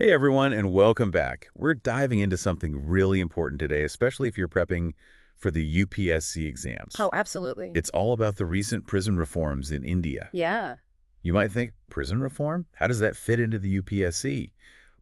Hey everyone, and welcome back. We're diving into something really important today, especially if you're prepping for the UPSC exams. Oh, absolutely. It's all about the recent prison reforms in India. Yeah. You might think, prison reform? How does that fit into the UPSC?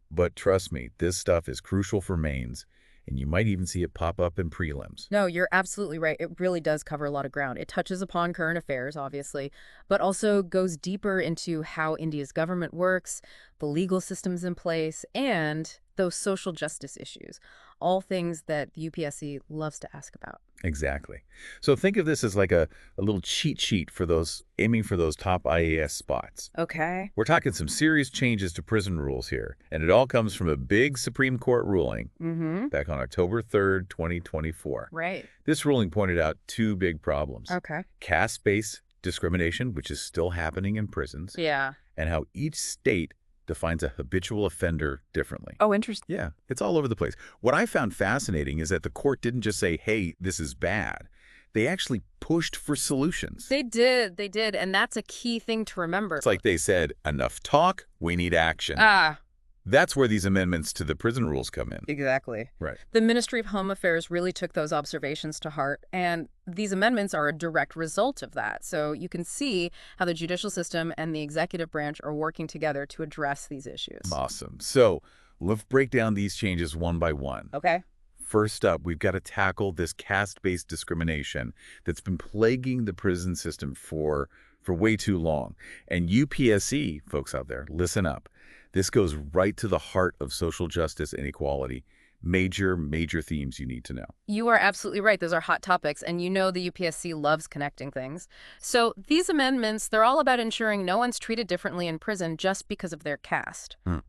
But trust me, this stuff is crucial for mains, and you might even see it pop up in prelims. No, you're absolutely right. It really does cover a lot of ground. It touches upon current affairs, obviously, but also goes deeper into how India's government works, the legal systems in place, and those social justice issues. All things that the UPSC loves to ask about. Exactly. So think of this as like a little cheat sheet for those aiming for those top IAS spots. Okay. We're talking some serious changes to prison rules here, and it all comes from a big Supreme Court ruling Mm-hmm. back on October 3rd, 2024. Right. This ruling pointed out two big problems: Okay. caste-based discrimination, which is still happening in prisons, Yeah. and how each state defines a habitual offender differently. Oh, interesting. Yeah, it's all over the place. What I found fascinating is that the court didn't just say, hey, this is bad. They actually pushed for solutions. They did. They did. And that's a key thing to remember. It's like they said, enough talk, we need action. Ah, That's where these amendments to the prison rules come in. exactly. Right. The Ministry of Home Affairs really took those observations to heart, and these amendments are a direct result of that. So you can see how the judicial system and the executive branch are working together to address these issues. Awesome. So let's break down these changes one by one. Okay? First up, we've got to tackle this caste-based discrimination that's been plaguing the prison system for way too long. And UPSC, folks out there, listen up. This goes right to the heart of social justice and equality. Major themes you need to know. You are absolutely right. Those are hot topics, and you know the UPSC loves connecting things. So these amendments, they're all about ensuring no one's treated differently in prison just because of their caste. Hmm.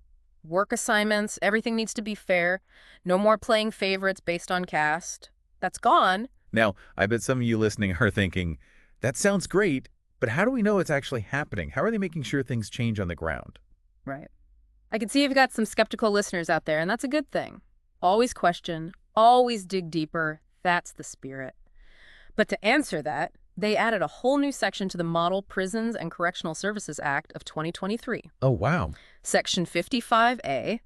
Work assignments, everything needs to be fair. No more playing favorites based on caste. That's gone. Now, I bet some of you listening are thinking, that sounds great, but how do we know it's actually happening? How are they making sure things change on the ground? Right. I can see you've got some skeptical listeners out there, and that's a good thing. Always question, always dig deeper. That's the spirit. But to answer that, they added a whole new section to the Model Prisons and Correctional Services Act of 2023, Oh, wow. Section 55A,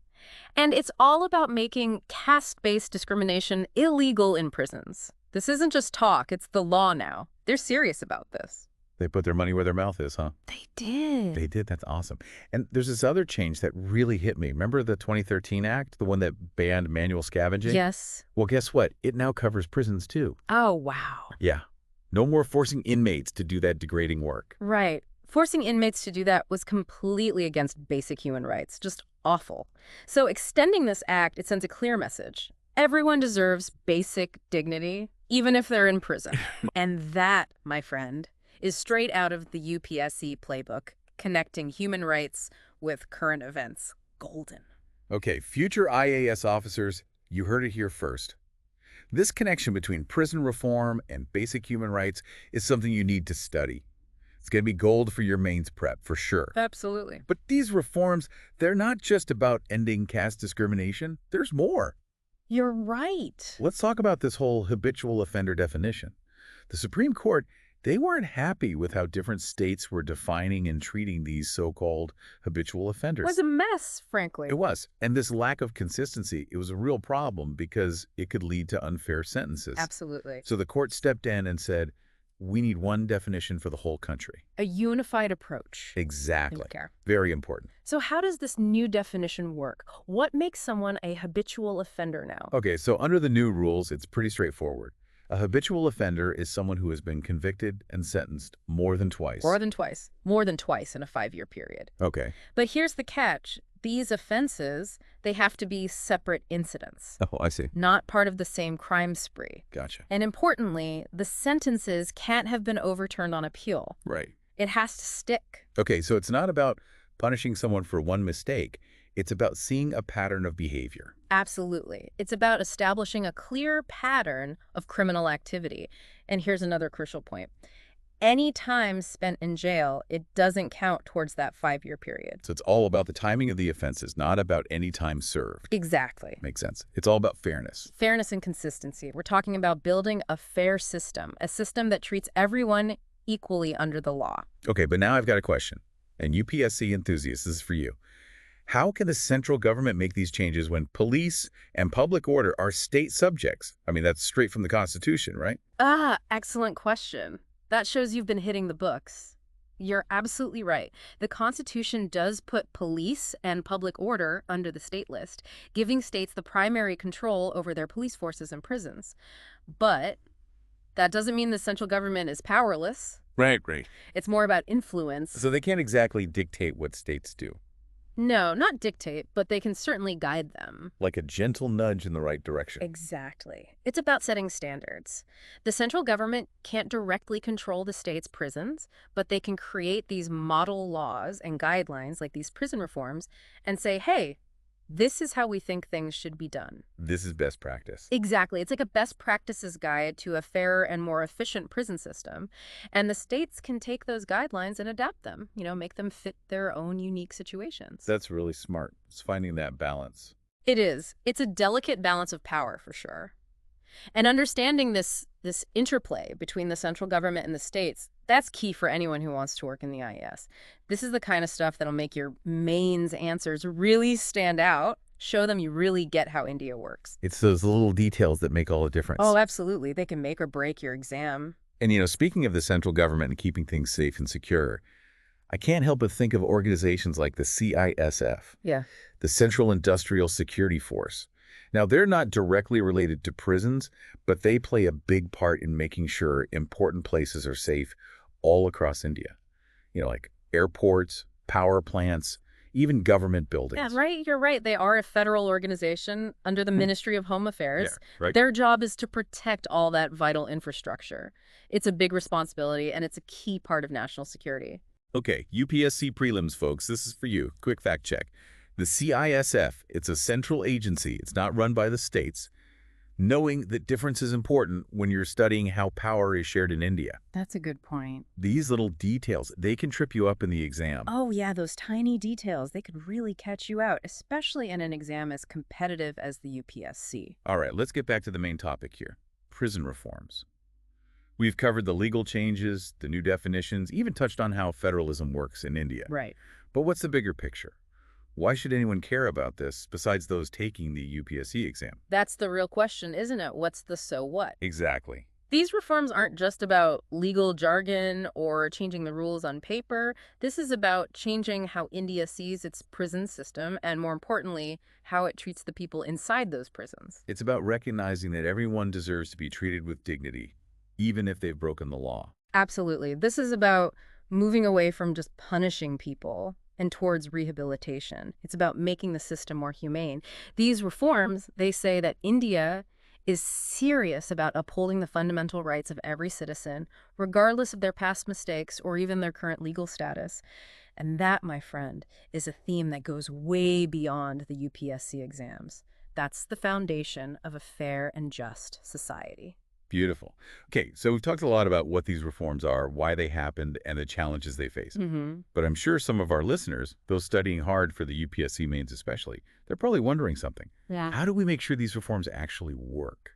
and it's all about making caste-based discrimination illegal in prisons. This isn't just talk, it's the law now. They're serious about this. They put their money where their mouth is, huh? They did. They did. That's awesome. And there's this other change that really hit me. Remember the 2013 Act, the one that banned manual scavenging? Yes. Well, guess what? It now covers prisons, too. Oh, wow. Yeah. No more forcing inmates to do that degrading work. Right. Forcing inmates to do that was completely against basic human rights. Just awful. So extending this act, it sends a clear message. Everyone deserves basic dignity, even if they're in prison. And that, my friend, is straight out of the UPSC playbook, connecting human rights with current events. Golden. Okay, future IAS officers, you heard it here first. This connection between prison reform and basic human rights is something you need to study. It's going to be gold for your mains prep, for sure. Absolutely. But these reforms, they're not just about ending caste discrimination. There's more. You're right. Let's talk about this whole habitual offender definition. The Supreme Court, they weren't happy with how different states were defining and treating these so-called habitual offenders. It was a mess, frankly. It was. And this lack of consistency, it was a real problem because it could lead to unfair sentences. Absolutely. So the court stepped in and said, we need one definition for the whole country. A unified approach. Exactly. Care. Very important. So how does this new definition work? What makes someone a habitual offender now? Okay, so under the new rules, it's pretty straightforward. A habitual offender is someone who has been convicted and sentenced more than twice. More than twice. More than twice in a 5-year period. Okay. But here's the catch. These offenses, they have to be separate incidents, Oh, I see. not part of the same crime spree. Gotcha. And importantly, the sentences can't have been overturned on appeal. Right. It has to stick. Okay, so it's not about punishing someone for one mistake. It's about seeing a pattern of behavior. Absolutely. It's about establishing a clear pattern of criminal activity. And here's another crucial point. Any time spent in jail, it doesn't count towards that 5-year period. So it's all about the timing of the offenses, not about any time served. Exactly. Makes sense. It's all about fairness. Fairness and consistency. We're talking about building a fair system, a system that treats everyone equally under the law. Okay, but now I've got a question. And UPSC enthusiasts, this is for you. How can the central government make these changes when police and public order are state subjects? I mean, that's straight from the Constitution, right? Excellent question. That shows you've been hitting the books. You're absolutely right. The Constitution does put police and public order under the state list, giving states the primary control over their police forces and prisons. But that doesn't mean the central government is powerless. Right. It's more about influence. So they can't exactly dictate what states do. No, not dictate, but they can certainly guide them. Like a gentle nudge in the right direction. Exactly. It's about setting standards. The central government can't directly control the state's prisons, but they can create these model laws and guidelines, like these prison reforms, and say, hey, this is how we think things should be done. This is best practice. Exactly. It's like a best practices guide to a fairer and more efficient prison system. And the states can take those guidelines and adapt them, make them fit their own unique situations. That's really smart. It's finding that balance. It is. It's a delicate balance of power, for sure. And understanding this interplay between the central government and the states, that's key for anyone who wants to work in the IES. This is the kind of stuff that'll make your mains answers really stand out, show them you really get how India works. It's those little details that make all the difference. Oh, absolutely. They can make or break your exam. And, speaking of the central government and keeping things safe and secure, I can't help but think of organizations like the CISF, the Central Industrial Security Force. Now, they're not directly related to prisons, but they play a big part in making sure important places are safe all across India. Like airports, power plants, even government buildings. Yeah, right. You're right. They are a federal organization under the Ministry of Home Affairs. Yeah, right. Their job is to protect all that vital infrastructure. It's a big responsibility, and it's a key part of national security. Okay, UPSC prelims, folks. This is for you. Quick fact check. The CISF, it's a central agency. It's not run by the states. Knowing that difference is important when you're studying how power is shared in India. That's a good point. These little details, they can trip you up in the exam. Oh, yeah, those tiny details, they could really catch you out, especially in an exam as competitive as the UPSC. All right, let's get back to the main topic here. Prison reforms. We've covered the legal changes, the new definitions, even touched on how federalism works in India. Right. But what's the bigger picture? Why should anyone care about this besides those taking the UPSC exam? That's the real question, isn't it? What's the so what? Exactly. These reforms aren't just about legal jargon or changing the rules on paper. This is about changing how India sees its prison system and, more importantly, how it treats the people inside those prisons. It's about recognizing that everyone deserves to be treated with dignity, even if they've broken the law. Absolutely. This is about moving away from just punishing people and towards rehabilitation. It's about making the system more humane. These reforms, they say that India is serious about upholding the fundamental rights of every citizen, regardless of their past mistakes or even their current legal status. And that, my friend, is a theme that goes way beyond the UPSC exams. That's the foundation of a fair and just society. Beautiful. Okay, so we've talked a lot about what these reforms are, why they happened, and the challenges they face. But I'm sure some of our listeners, those studying hard for the UPSC mains especially, they're probably wondering something. Yeah. How do we make sure these reforms actually work?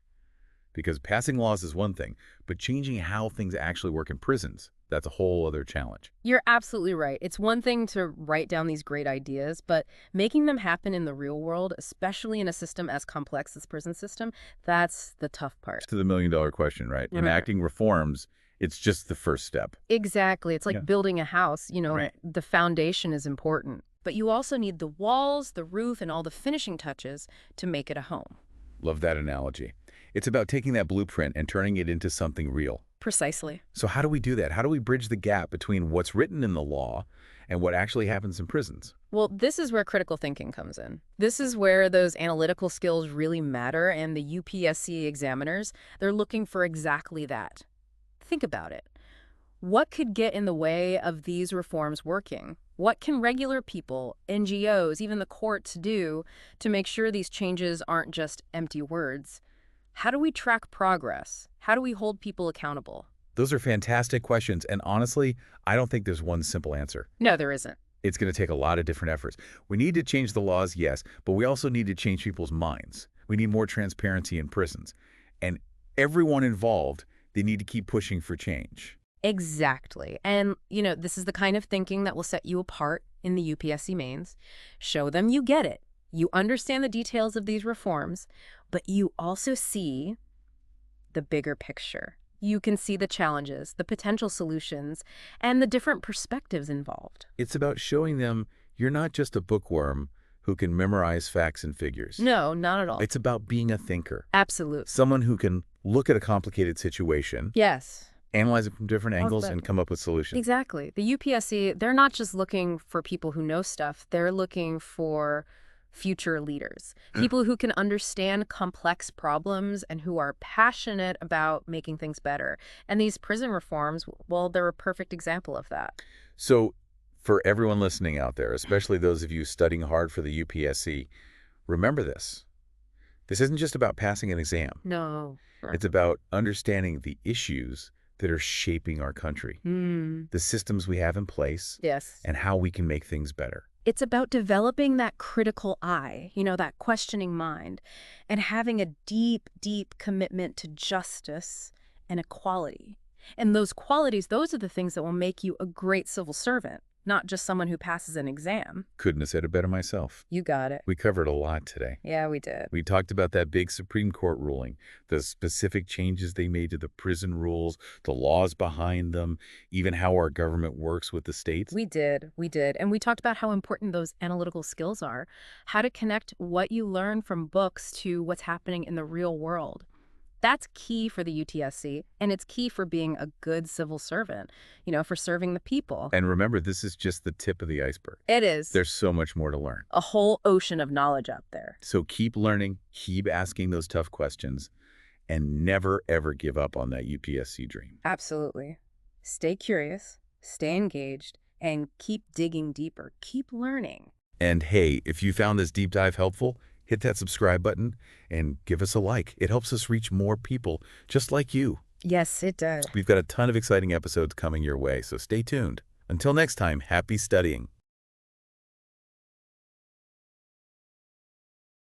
Because passing laws is one thing, but changing how things actually work in prisons, that's a whole other challenge. You're absolutely right. It's one thing to write down these great ideas, but making them happen in the real world, especially in a system as complex as prison system, that's the tough part. To the million-dollar question, right? Enacting reforms, it's just the first step. Exactly. It's like building a house. Right. The foundation is important, but you also need the walls, the roof, and all the finishing touches to make it a home. Love that analogy. It's about taking that blueprint and turning it into something real. Precisely. So how do we do that? How do we bridge the gap between what's written in the law and what actually happens in prisons? Well, this is where critical thinking comes in. This is where those analytical skills really matter, and the UPSC examiners, they're looking for exactly that. Think about it. What could get in the way of these reforms working? What can regular people, NGOs, even the courts do to make sure these changes aren't just empty words? How do we track progress? How do we hold people accountable? Those are fantastic questions, and honestly, I don't think there's one simple answer. No, there isn't. It's going to take a lot of different efforts. We need to change the laws, yes, but we also need to change people's minds. We need more transparency in prisons. And everyone involved, they need to keep pushing for change. Exactly. And, this is the kind of thinking that will set you apart in the UPSC Mains. Show them you get it. You understand the details of these reforms, but you also see the bigger picture. You can see the challenges, the potential solutions, and the different perspectives involved. It's about showing them you're not just a bookworm who can memorize facts and figures. No, not at all. It's about being a thinker. Absolute. Someone who can look at a complicated situation, Yes. analyze it from different angles, Exactly. and come up with solutions. Exactly. The UPSC, they're not just looking for people who know stuff. They're looking for future leaders, people who can understand complex problems and who are passionate about making things better. And these prison reforms, well, they're a perfect example of that. So for everyone listening out there, especially those of you studying hard for the UPSC, remember this. This isn't just about passing an exam. No. It's about understanding the issues that are shaping our country, the systems we have in place, Yes. and how we can make things better. It's about developing that critical eye, that questioning mind, and having a deep, deep commitment to justice and equality. And those qualities, those are the things that will make you a great civil servant, not just someone who passes an exam. Couldn't have said it better myself. You got it. We covered a lot today. Yeah, we did. We talked about that big Supreme Court ruling, the specific changes they made to the prison rules, the laws behind them, even how our government works with the states. We did. And we talked about how important those analytical skills are, how to connect what you learn from books to what's happening in the real world. That's key for the UTSC, and it's key for being a good civil servant, for serving the people. And remember, this is just the tip of the iceberg. It is. There's so much more to learn. A whole ocean of knowledge out there. So keep learning, keep asking those tough questions, and never, ever give up on that UPSC dream. Absolutely. Stay curious, stay engaged, and keep digging deeper. Keep learning. And hey, if you found this deep dive helpful, hit that subscribe button and give us a like. It helps us reach more people just like you. Yes, it does. We've got a ton of exciting episodes coming your way, so stay tuned. Until next time, happy studying.